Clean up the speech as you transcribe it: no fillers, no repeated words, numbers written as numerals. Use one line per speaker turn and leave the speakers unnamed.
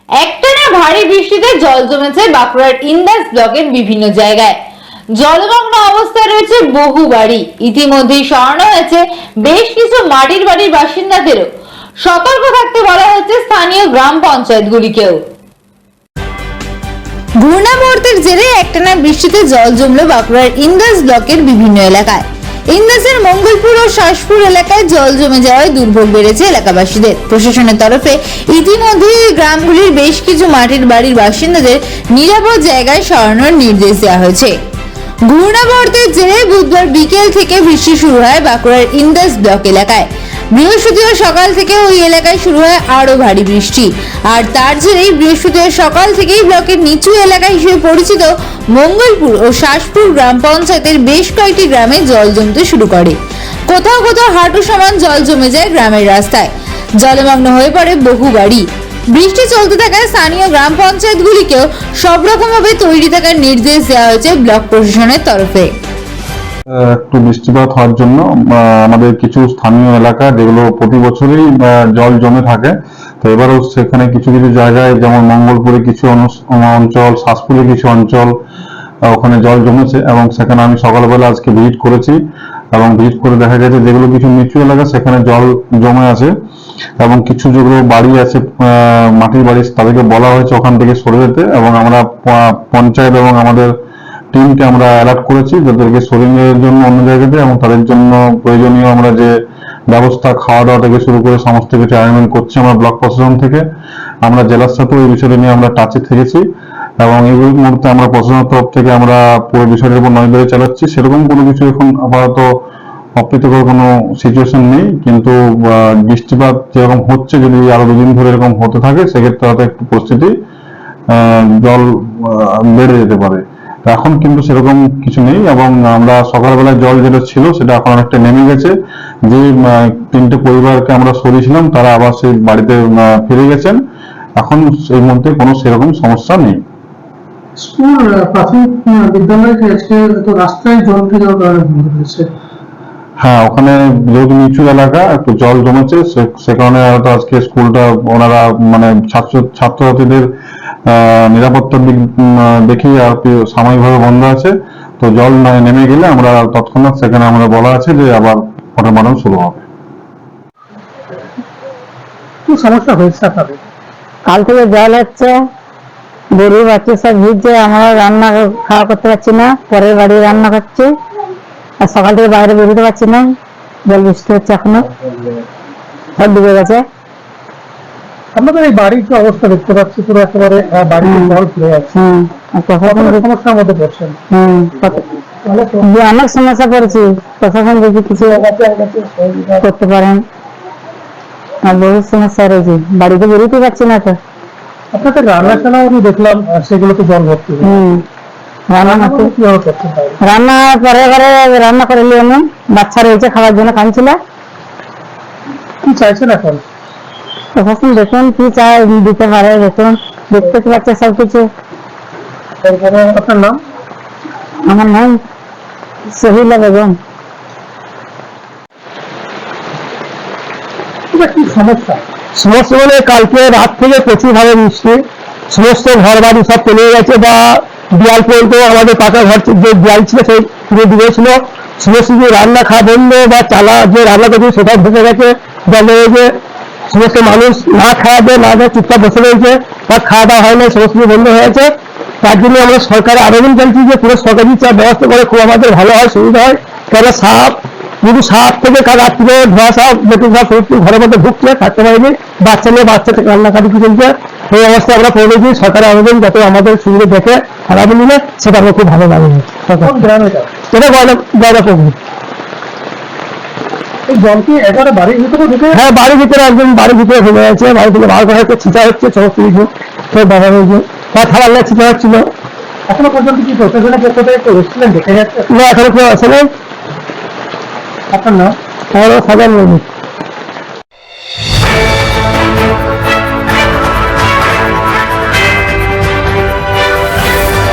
একটানা ভারী বৃষ্টিতে জল জমেছে বাঁকুড়ার ইন্দাস ব্লকের বিভিন্ন জায়গায়। জলমগ্ন অবস্থায় রয়েছে বহু বাড়ি। ইতিমধ্যেই সরানো হয়েছে বেশ কিছু মাটির বাড়ির বাসিন্দাদেরও। সতর্ক থাকতে বলা হচ্ছে স্থানীয় গ্রাম পঞ্চায়েতগুলিকেও। ঘূর্ণাবর্তের জেরে একটানা বৃষ্টিতে জল জমলো বাঁকুড়ার ইন্দাস ব্লকের বিভিন্ন এলাকায়। ইন্দাসের মঙ্গলপুর ও শাসপুর এলাকায় জল জমে যাওয়ায় দুর্ভোগ বেড়েছে এলাকাবাসীদের। প্রশাসনের তরফে ইতিমধ্যেই গ্রামগুলির বেশ কিছু মাটির বাড়ির বাসিন্দাদের নিরাপদ জায়গায় সরানোর নির্দেশ দেওয়া হয়েছে। ঘূর্ণাবর্তের জেরে বুধবার বিকেল থেকে বৃষ্টি শুরু হয় বাঁকুড়ার ইন্দাস ব্লক এলাকায়। বৃহস্পতিবার সকাল থেকে ওই এলাকায় শুরু হয় আরো ভারী বৃষ্টি। আর তার জেরেই বৃহস্পতিবার সকাল থেকেই ব্লকের নিচু এলাকা হিসেবে পরিচিত মঙ্গলপুর ও শাসপুর গ্রাম পঞ্চায়েতের বেশ কয়েকটি গ্রামে জল জমতে শুরু করে। কোথাও কোথাও হাঁটু সমান জল জমে যায় গ্রামের রাস্তায়। জলমগ্ন হয়ে পড়ে বহু বাড়ি। বৃষ্টি চলতে থাকায় স্থানীয় গ্রাম পঞ্চায়েতগুলিকেও সব রকম ভাবে তৈরি থাকার নির্দেশ দেওয়া হয়েছে ব্লক প্রশাসনের তরফে।
একটু বৃষ্টিপাত হওয়ার জন্য আমাদের কিছু স্থানীয় এলাকা যেগুলো প্রতি বছরই জল জমে থাকে, তো এবারও সেখানে কিছু কিছু জায়গায় যেমন মঙ্গলপুরে কিছু অঞ্চল, শাসপুরে কিছু অঞ্চল ওখানে জল জমেছে এবং সেখানে আমি সকালবেলা আজকে ভিজিট করেছি এবং ভিজিট করে দেখা গেছে যেগুলো কিছু নিচু এলাকা সেখানে জল জমে আছে এবং কিছু যেগুলো বাড়ি আছে মাটির বাড়ি তাদেরকে বলা হয়েছে ওখান থেকে সরে যেতে, এবং আমরা পঞ্চায়েত এবং আমাদের টিমকে আমরা অ্যালার্ট করেছি যাদেরকে সরিয়ে জন্য অন্য জায়গাতে, এবং তাদের জন্য প্রয়োজনীয় আমরা যে ব্যবস্থা খাওয়া দাওয়া থেকে শুরু করে সমস্ত কিছু অ্যারেঞ্জমেন্ট করছি আমরা ব্লক প্রশাসন থেকে। আমরা জেলার সাথেও এই বিষয়টা নিয়ে আমরা টাচে থেকেছি এবং এই মুহূর্তে আমরা প্রশাসনের তরফ থেকে আমরা পুরো বিষয়টার উপর নজরদারি চালাচ্ছি। সেরকম কোনো কিছু এখন আপাতত অপ্রীতিকর কোনো সিচুয়েশন নেই, কিন্তু বৃষ্টিপাত যেরকম হচ্ছে যদি আরো দুদিন ধরে এরকম হতে থাকে সেক্ষেত্রে হয়তো একটু পরিস্থিতি জল বেড়ে যেতে পারে। এখন কিন্তু সেরকম কিছু নেই এবং আমরা সকালবেলায় জল যেটা ছিল সেটা এখন অনেকটা নেমে গেছে। যে তিনটে পরিবারকে আমরা সরিয়েছিলাম তারা আবার সেই বাড়িতে ফিরে গেছেন। এখন এই মধ্যে কোনো সেরকম সমস্যা নেই।
স্কুল প্রাথমিক বিদ্যালয় আজকে তো রাস্তায় জল ফেলে বন্ধ হয়েছে।
হ্যাঁ, ওখানে যেহেতু নিচু এলাকা একটু জল জমেছে সে কারণে হয়তো আজকে স্কুলটা ওনারা মানে ছাত্রছাত্রীদের নিরাপত্তার দিক দেখেই আর কি সাময়িকভাবে বন্ধ আছে। তো জল নেমে গেলে আমরা তৎক্ষণাৎ সেখানে আমরা বলা আছে যে আবার পঠন পাঠন শুরু হবে।
কি সমস্যা হয়েছে আপনাদের?
কাল থেকে জল হচ্ছে, গরু বাচ্চা সব ভিজছে, আমরা রান্না খাওয়া করতে পারছি না, পরের বাড়ি রান্না করছি, আর সকাল থেকে বাইরে বেরোতে পারছি না, জল বৃষ্টি হচ্ছে এখনো, সব ডুবে গেছে।
আপনাদের এই বাড়ির কি অবস্থা দেখতে পাচ্ছি, পুরো একেবারে বাড়িতে জল ফিরে যাচ্ছে। সমস্যার মধ্যে পড়ছেন।
অনেক সমস্যা পড়েছি, প্রশাসন যদি কিছু করতে পারেন, আর বহু সমস্যা রয়েছে, বাড়িতে বেরোতে পারছি না তো।
আপনাদের রান্না টান্নাও আমি দেখলাম সেগুলোতে জল ভর্তি।
রান্না পরে ঘরে রান্না করে নিয়ে আমি, বাচ্চা রয়েছে খাওয়ার জন্য কাঁদছিল।
কি চাইছেন এখন?
প্রশাসন দেখুন কি চায় দিতে পারে, দেখুন দেখতে পাচ্ছে সবকিছু।
আপনার নাম?
আমার নাম সহিলা বেগম।
কি সমস্যা?
সমস্যা মানে কালকে রাত থেকে প্রচুর ভাবে বৃষ্টি, সমস্ত ঘর বাড়ি সব চলে গেছে, বা দেয়াল পর্যন্ত আমাদের পাকা ঘর যে দেয়াল ছিল সেই পুরো ডুবে ছিল। সমস্ত যে রান্না খাওয়া বন্ধ বা চালা যে রান্না করছে সেটাও ঢুকে গেছে, জল হয়েছে। সমস্ত মানুষ না খাওয়া দেয় না দেয় চুপচাপ বসে রয়েছে, বা খাওয়া দাওয়া হয় না, সমস্ত কিছু বন্ধ হয়েছে। তার জন্য আমরা সরকারের আবেদন জানছি যে পুরো সরকারি ব্যবস্থা করে খুব আমাদের ভালো হয়, সুবিধা হয়। কেন সাপ যদি সাপ থেকে রাত্রে ধোয়া সাপ নতুন সাপ ঘরের মধ্যে ঢুকছে, থাকতে পারেনি, বাচ্চা নিয়ে বাচ্চা থেকে রান্নাকারি চলছে। এই অবস্থায় আমরা পড়েছি, সরকারের আবেদন যাতে আমাদের সুবিধা দেখে আবেদন নিলে সেটা আমরা খুব ভালো লাগে। এটা গয়না প্রভু।
এই জল কি একেবারে বাড়ির ভিতরে ঢুকে?
হ্যাঁ, বাড়ির ভিতরে একদম বাড়ির ভিতরে ঢুকে গেছে, বাড়ি থেকে বার করা হচ্ছে, ছিটা হচ্ছে, সমস্ত কিছু সব বাধা হয়েছে, বা খাবার না ছিটা হচ্ছিল।
এখনো পর্যন্ত কি প্রশাসনের পক্ষ থেকে কেউ এসেছিলেন, দেখে যাচ্ছে?
এখনো কেউ আসে নাই।
আপনার নাম?
আমার সাজান